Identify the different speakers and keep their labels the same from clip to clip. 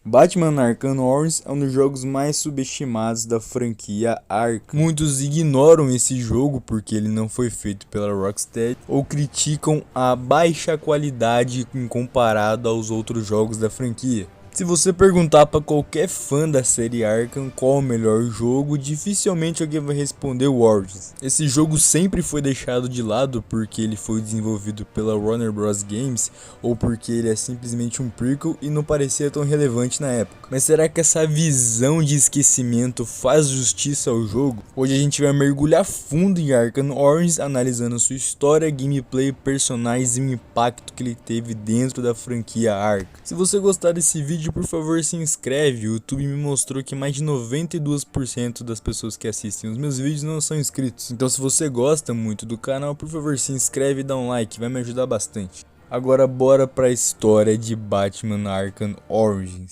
Speaker 1: Batman Arkham Origins é um dos jogos mais subestimados da franquia Arkham. Muitos ignoram esse jogo porque ele não foi feito pela Rocksteady ou criticam a baixa qualidade em comparado aos outros jogos da franquia. Se você perguntar para qualquer fã da série Arkham qual o melhor jogo, dificilmente alguém vai responder o Origins. Esse jogo sempre foi deixado de lado porque ele foi desenvolvido pela Warner Bros. Games ou porque ele é simplesmente um prequel e não parecia tão relevante na época. Mas será que essa visão de esquecimento faz justiça ao jogo? Hoje a gente vai mergulhar fundo em Arkham Origins, analisando sua história, gameplay, personagens e o impacto que ele teve dentro da franquia Arkham. Se você gostar desse vídeo, por favor, se inscreve. O YouTube me mostrou que mais de 92% das pessoas que assistem os meus vídeos não são inscritos. Então se você gosta muito do canal, por favor, se inscreve e dá um like, vai me ajudar bastante. Agora bora pra história de Batman Arkham Origins.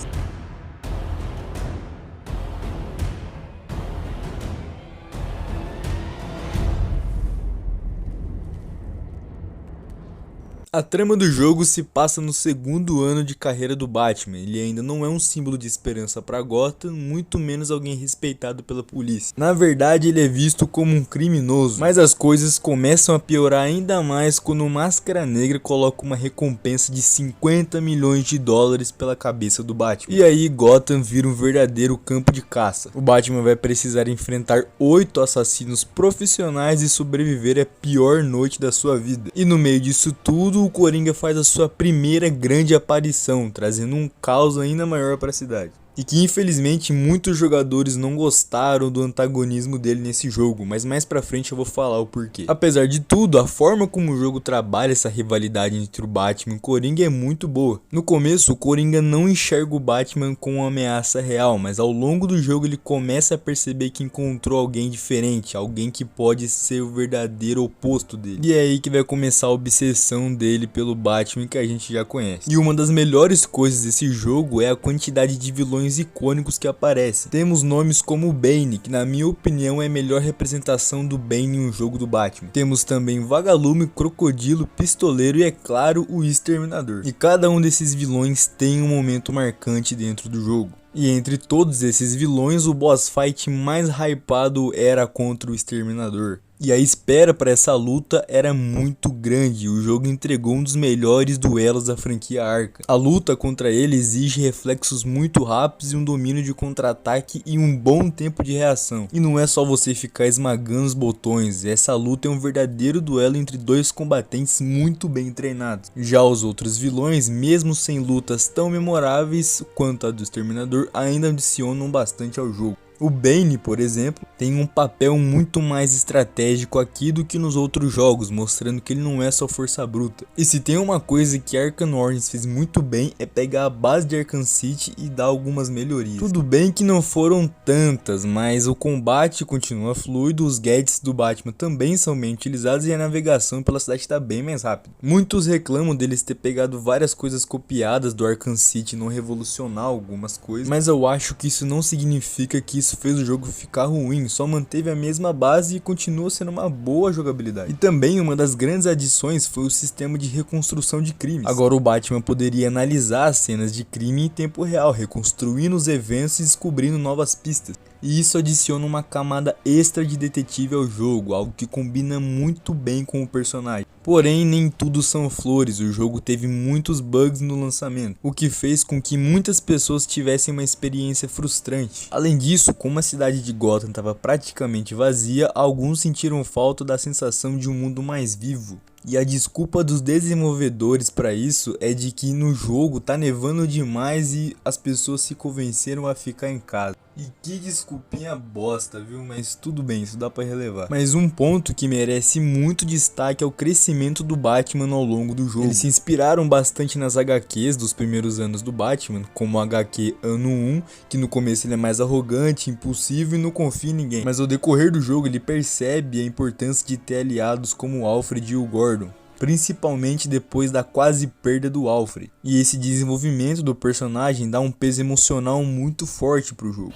Speaker 1: A trama do jogo se passa no segundo ano de carreira do Batman. Ele ainda não é um símbolo de esperança para Gotham, muito menos alguém respeitado pela polícia. Na verdade, ele é visto como um criminoso, mas as coisas começam a piorar ainda mais quando o Máscara Negra coloca uma recompensa de 50 milhões de dólares pela cabeça do Batman. E aí Gotham vira um verdadeiro campo de caça. O Batman vai precisar enfrentar 8 assassinos profissionais e sobreviver à pior noite da sua vida. E no meio disso tudo, o Coringa faz a sua primeira grande aparição, trazendo um caos ainda maior para a cidade. E que infelizmente muitos jogadores não gostaram do antagonismo dele nesse jogo, mas mais pra frente eu vou falar o porquê. Apesar de tudo, a forma como o jogo trabalha essa rivalidade entre o Batman e o Coringa é muito boa. No começo, o Coringa não enxerga o Batman como uma ameaça real, mas ao longo do jogo ele começa a perceber que encontrou alguém diferente, alguém que pode ser o verdadeiro oposto dele. E é aí que vai começar a obsessão dele pelo Batman que a gente já conhece. E uma das melhores coisas desse jogo é a quantidade de vilões icônicos que aparecem. Temos nomes como o Bane, que na minha opinião é a melhor representação do Bane em um jogo do Batman. Temos também Vagalume, Crocodilo, Pistoleiro e é claro o Exterminador. E cada um desses vilões tem um momento marcante dentro do jogo. E entre todos esses vilões, o boss fight mais hypado era contra o Exterminador. E a espera para essa luta era muito grande, o jogo entregou um dos melhores duelos da franquia Arkham. A luta contra ele exige reflexos muito rápidos e um domínio de contra-ataque e um bom tempo de reação. E não é só você ficar esmagando os botões, essa luta é um verdadeiro duelo entre dois combatentes muito bem treinados. Já os outros vilões, mesmo sem lutas tão memoráveis quanto a do Exterminador, ainda adicionam bastante ao jogo. O Bane, por exemplo, tem um papel muito mais estratégico aqui do que nos outros jogos, mostrando que ele não é só força bruta. E se tem uma coisa que Arkham Origins fez muito bem é pegar a base de Arkham City e dar algumas melhorias. Tudo bem que não foram tantas, mas o combate continua fluido, os gadgets do Batman também são bem utilizados e a navegação pela cidade está bem mais rápida. Muitos reclamam deles ter pegado várias coisas copiadas do Arkham City e não revolucionar algumas coisas, mas eu acho que isso não significa que isso fez o jogo ficar ruim, só manteve a mesma base e continua sendo uma boa jogabilidade. E também uma das grandes adições foi o sistema de reconstrução de crimes. Agora o Batman poderia analisar as cenas de crime em tempo real, reconstruindo os eventos e descobrindo novas pistas. E isso adiciona uma camada extra de detetive ao jogo, algo que combina muito bem com o personagem. Porém, nem tudo são flores, o jogo teve muitos bugs no lançamento, o que fez com que muitas pessoas tivessem uma experiência frustrante. Além disso, como a cidade de Gotham estava praticamente vazia, alguns sentiram falta da sensação de um mundo mais vivo. E a desculpa dos desenvolvedores para isso é de que no jogo tá nevando demais e as pessoas se convenceram a ficar em casa. E que desculpinha bosta, viu? Mas tudo bem, isso dá pra relevar. Mas um ponto que merece muito destaque é o crescimento do Batman ao longo do jogo. Eles se inspiraram bastante nas HQs dos primeiros anos do Batman, como o HQ Ano 1, que no começo ele é mais arrogante, impulsivo e não confia em ninguém. Mas ao decorrer do jogo ele percebe a importância de ter aliados como o Alfred e o Gordon, principalmente depois da quase perda do Alfred. E esse desenvolvimento do personagem dá um peso emocional muito forte pro jogo.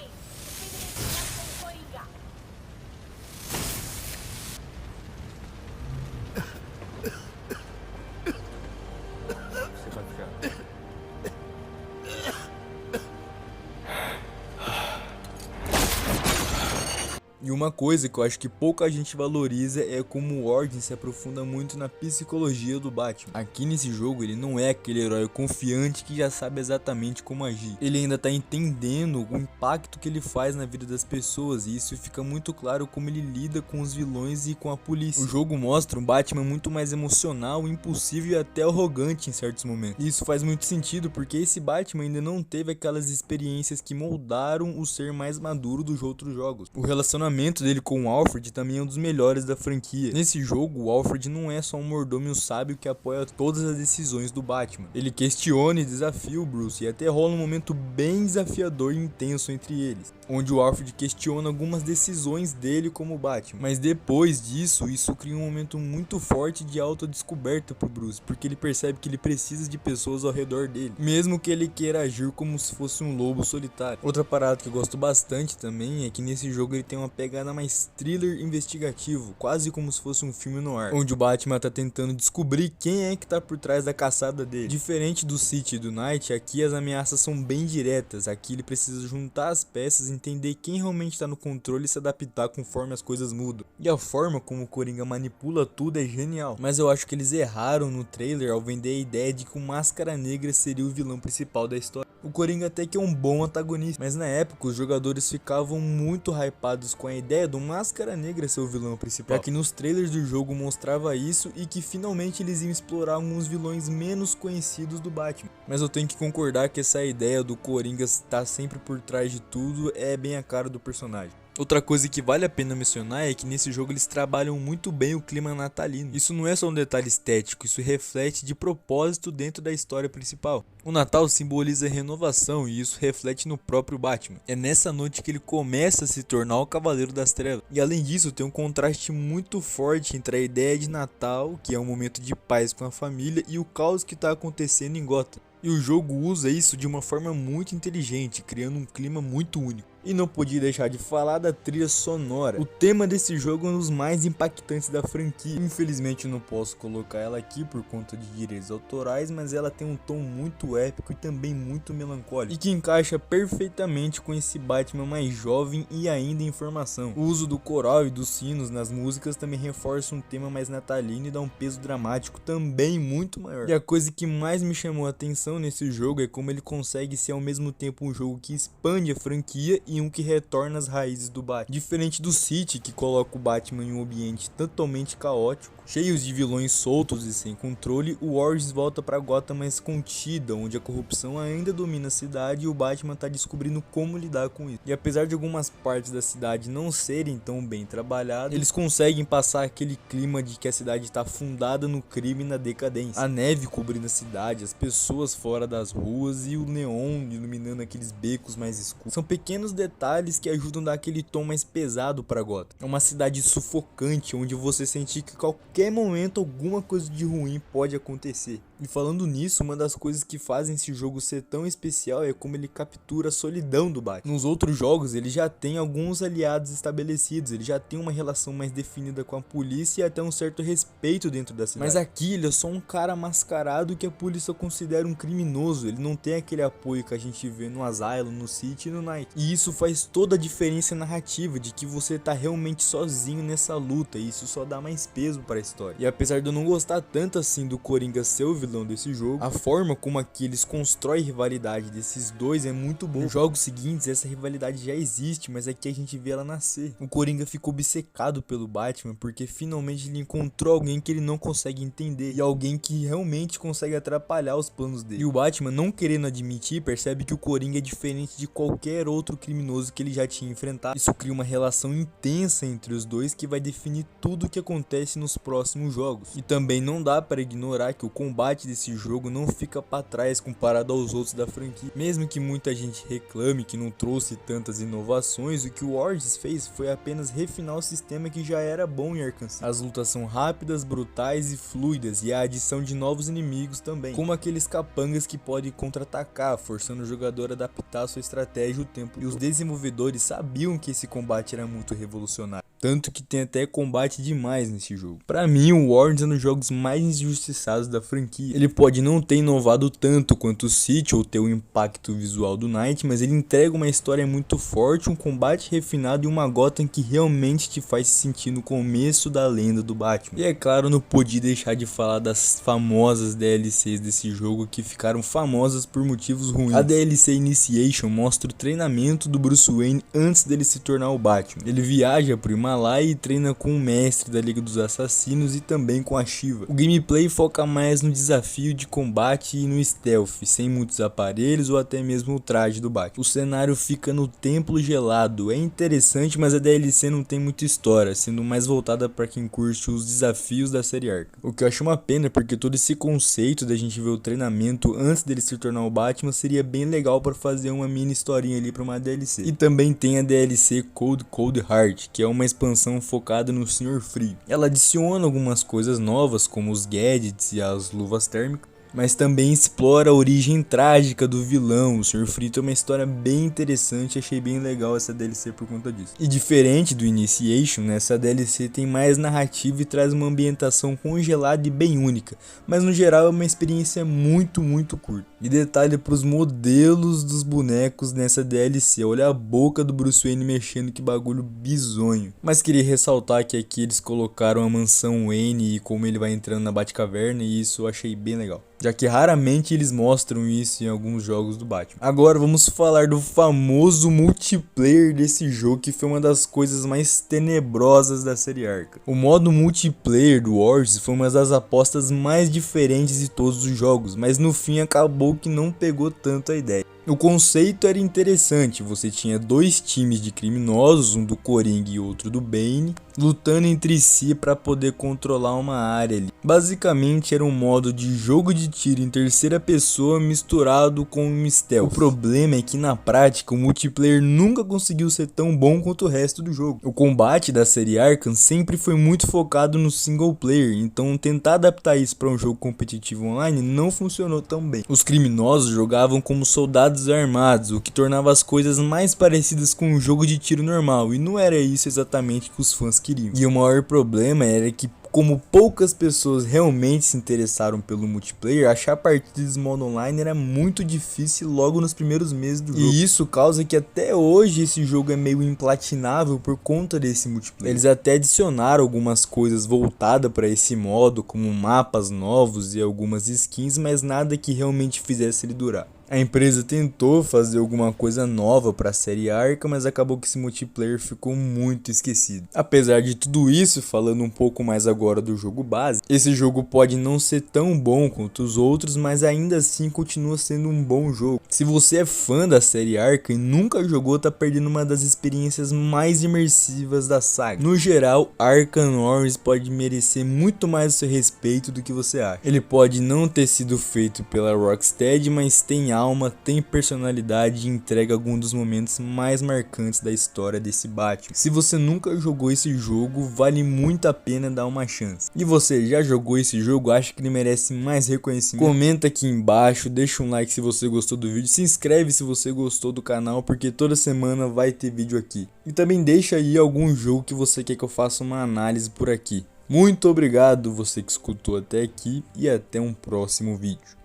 Speaker 1: E uma coisa que eu acho que pouca gente valoriza é como o Origins se aprofunda muito na psicologia do Batman. Aqui nesse jogo ele não é aquele herói confiante que já sabe exatamente como agir. Ele ainda tá entendendo o impacto que ele faz na vida das pessoas, e isso fica muito claro como ele lida com os vilões e com a polícia. O jogo mostra um Batman muito mais emocional, impulsivo e até arrogante em certos momentos. E isso faz muito sentido porque esse Batman ainda não teve aquelas experiências que moldaram o ser mais maduro dos outros jogos. O relacionamento dele com o Alfred também é um dos melhores da franquia. Nesse jogo, o Alfred não é só um mordomo sábio que apoia todas as decisões do Batman. Ele questiona e desafia o Bruce, e até rola um momento bem desafiador e intenso entre eles, onde o Alfred questiona algumas decisões dele como Batman. Mas depois disso, isso cria um momento muito forte de autodescoberta pro Bruce, porque ele percebe que ele precisa de pessoas ao redor dele, mesmo que ele queira agir como se fosse um lobo solitário. Outra parada que eu gosto bastante também é que nesse jogo ele tem uma pegada mais thriller investigativo, quase como se fosse um filme no ar, onde o Batman tá tentando descobrir quem é que tá por trás da caçada dele. Diferente do City e do Night, aqui as ameaças são bem diretas. Aqui ele precisa juntar as peças, entender quem realmente tá no controle e se adaptar conforme as coisas mudam. E a forma como o Coringa manipula tudo é genial, mas eu acho que eles erraram no trailer ao vender a ideia de que o Máscara Negra seria o vilão principal da história. O Coringa até que é um bom antagonista, mas na época os jogadores ficavam muito hypados com a ideia do Máscara Negra ser o vilão principal, já que nos trailers do jogo mostrava isso e que finalmente eles iam explorar alguns vilões menos conhecidos do Batman. Mas eu tenho que concordar que essa ideia do Coringa estar sempre por trás de tudo é bem a cara do personagem. Outra coisa que vale a pena mencionar é que nesse jogo eles trabalham muito bem o clima natalino. Isso não é só um detalhe estético, isso reflete de propósito dentro da história principal. O Natal simboliza renovação e isso reflete no próprio Batman. É nessa noite que ele começa a se tornar o Cavaleiro das Trevas. E além disso, tem um contraste muito forte entre a ideia de Natal, que é um momento de paz com a família, e o caos que está acontecendo em Gotham. E o jogo usa isso de uma forma muito inteligente, criando um clima muito único. E não podia deixar de falar da trilha sonora. O tema desse jogo é um dos mais impactantes da franquia. Infelizmente eu não posso colocar ela aqui por conta de direitos autorais, mas ela tem um tom muito épico e também muito melancólico, e que encaixa perfeitamente com esse Batman mais jovem e ainda em formação. O uso do coral e dos sinos nas músicas também reforça um tema mais natalino e dá um peso dramático também muito maior. E a coisa que mais me chamou a atenção nesse jogo é como ele consegue ser ao mesmo tempo um jogo que expande a franquia e um que retorna às raízes do Batman. Diferente do City, que coloca o Batman em um ambiente totalmente caótico, cheios de vilões soltos e sem controle, o Origins volta para Gotham mais contida, onde a corrupção ainda domina a cidade e o Batman tá descobrindo como lidar com isso. E apesar de algumas partes da cidade não serem tão bem trabalhadas, eles conseguem passar aquele clima de que a cidade está afundada no crime e na decadência. A neve cobrindo a cidade, as pessoas fora das ruas e o neon iluminando aqueles becos mais escuros. São pequenos detalhes que ajudam a dar aquele tom mais pesado para Gotham. É uma cidade sufocante, onde você sente que qualquer momento alguma coisa de ruim pode acontecer. E falando nisso, uma das coisas que fazem esse jogo ser tão especial é como ele captura a solidão do Batman. Nos outros jogos ele já tem alguns aliados estabelecidos, ele já tem uma relação mais definida com a polícia e até um certo respeito dentro da cidade. Mas aqui ele é só um cara mascarado que a polícia considera um criminoso, ele não tem aquele apoio que a gente vê no Asylum, no City e no Night. E isso faz toda a diferença narrativa, de que você tá realmente sozinho nessa luta, e isso só dá mais peso para a história. E apesar de eu não gostar tanto assim do Coringa ser o vilão desse jogo, a forma como aqui eles constroem a rivalidade desses dois é muito boa. Nos jogos seguintes essa rivalidade já existe, mas aqui a gente vê ela nascer. O Coringa ficou obcecado pelo Batman porque finalmente ele encontrou alguém que ele não consegue entender, e alguém que realmente consegue atrapalhar os planos dele. E o Batman, não querendo admitir, percebe que o Coringa é diferente de qualquer outro criminoso que ele já tinha enfrentado. Isso cria uma relação intensa entre os dois que vai definir tudo o que acontece nos próximos jogos. E também não dá para ignorar que o combate desse jogo não fica para trás comparado aos outros da franquia. Mesmo que muita gente reclame que não trouxe tantas inovações, o que o Origins fez foi apenas refinar o sistema que já era bom em Arkham City. As lutas são rápidas, brutais e fluidas, e a adição de novos inimigos também, como aqueles capangas que podem contra-atacar, forçando o jogador a adaptar sua estratégia o tempo. E os desenvolvedores sabiam que esse combate era muito revolucionário. tanto que tem até combate demais nesse jogo. Pra mim, o Worms é um dos jogos mais injustiçados da franquia. Ele pode não ter inovado tanto quanto o City ou ter o impacto visual do Knight, mas ele entrega uma história muito forte, um combate refinado e uma Gotham que realmente te faz se sentir no começo da lenda do Batman. E é claro, não podia deixar de falar das famosas DLCs desse jogo que ficaram famosas por motivos ruins. A DLC Initiation mostra o treinamento do Bruce Wayne antes dele se tornar o Batman. Ele viaja pro Himalaia e treina com o mestre da Liga dos Assassinos e também com a Shiva. O gameplay foca mais no desafio de combate e no stealth, sem muitos aparelhos ou até mesmo o traje do Batman. O cenário fica no Templo Gelado, é interessante, mas a DLC não tem muita história, sendo mais voltada para quem curte os desafios da série Arkham. O que eu acho uma pena, porque todo esse conceito da gente ver o treinamento antes dele se tornar o Batman seria bem legal para fazer uma mini historinha ali para uma DLC. E também tem a DLC Cold Heart, que é uma expansão focada no Senhor Frio. Ela adiciona algumas coisas novas, como os gadgets e as luvas térmicas, mas também explora a origem trágica do vilão. O Senhor Frio tem uma história bem interessante, achei bem legal essa DLC por conta disso. E diferente do Initiation, essa DLC tem mais narrativa e traz uma ambientação congelada e bem única, mas no geral é uma experiência muito curta. E detalhe para os modelos dos bonecos nessa DLC, olha a boca do Bruce Wayne mexendo, que bagulho bizonho. Mas queria ressaltar que aqui eles colocaram a mansão Wayne e como ele vai entrando na Batcaverna, e isso eu achei bem legal, já que raramente eles mostram isso em alguns jogos do Batman. Agora vamos falar do famoso multiplayer desse jogo, que foi uma das coisas mais tenebrosas da série Arkham. O modo multiplayer do Wars foi uma das apostas mais diferentes de todos os jogos, mas no fim acabou que não pegou tanto a ideia. O conceito era interessante, você tinha dois times de criminosos, um do Coringa e outro do Bane, lutando entre si para poder controlar uma área ali. Basicamente era um modo de jogo de tiro em terceira pessoa misturado com um stealth. O problema é que na prática o multiplayer nunca conseguiu ser tão bom quanto o resto do jogo. O combate da série Arkham sempre foi muito focado no single player, então tentar adaptar isso para um jogo competitivo online não funcionou tão bem. Os criminosos jogavam como soldados armados, o que tornava as coisas mais parecidas com um jogo de tiro normal, e não era isso exatamente que os fãs queriam. E o maior problema era que, como poucas pessoas realmente se interessaram pelo multiplayer, achar partidas modo online era muito difícil logo nos primeiros meses do jogo. E isso causa que até hoje esse jogo é meio implatinável por conta desse multiplayer. Eles até adicionaram algumas coisas voltadas para esse modo, como mapas novos e algumas skins, mas nada que realmente fizesse ele durar. A empresa tentou fazer alguma coisa nova para a série Arkham, mas acabou que esse multiplayer ficou muito esquecido. Apesar de tudo isso, falando um pouco mais agora do jogo base, esse jogo pode não ser tão bom quanto os outros, mas ainda assim continua sendo um bom jogo. Se você é fã da série Arkham e nunca jogou, tá perdendo uma das experiências mais imersivas da saga. No geral, Arkham Origins pode merecer muito mais o seu respeito do que você acha. Ele pode não ter sido feito pela Rocksteady, mas tem alma, tem personalidade e entrega alguns dos momentos mais marcantes da história desse Batman. Se você nunca jogou esse jogo, vale muito a pena dar uma chance. E você já jogou esse jogo? Acha que ele merece mais reconhecimento? Comenta aqui embaixo, deixa um like se você gostou do vídeo, se inscreve se você gostou do canal, porque toda semana vai ter vídeo aqui. E também deixa aí algum jogo que você quer que eu faça uma análise por aqui. Muito obrigado você que escutou até aqui e até um próximo vídeo.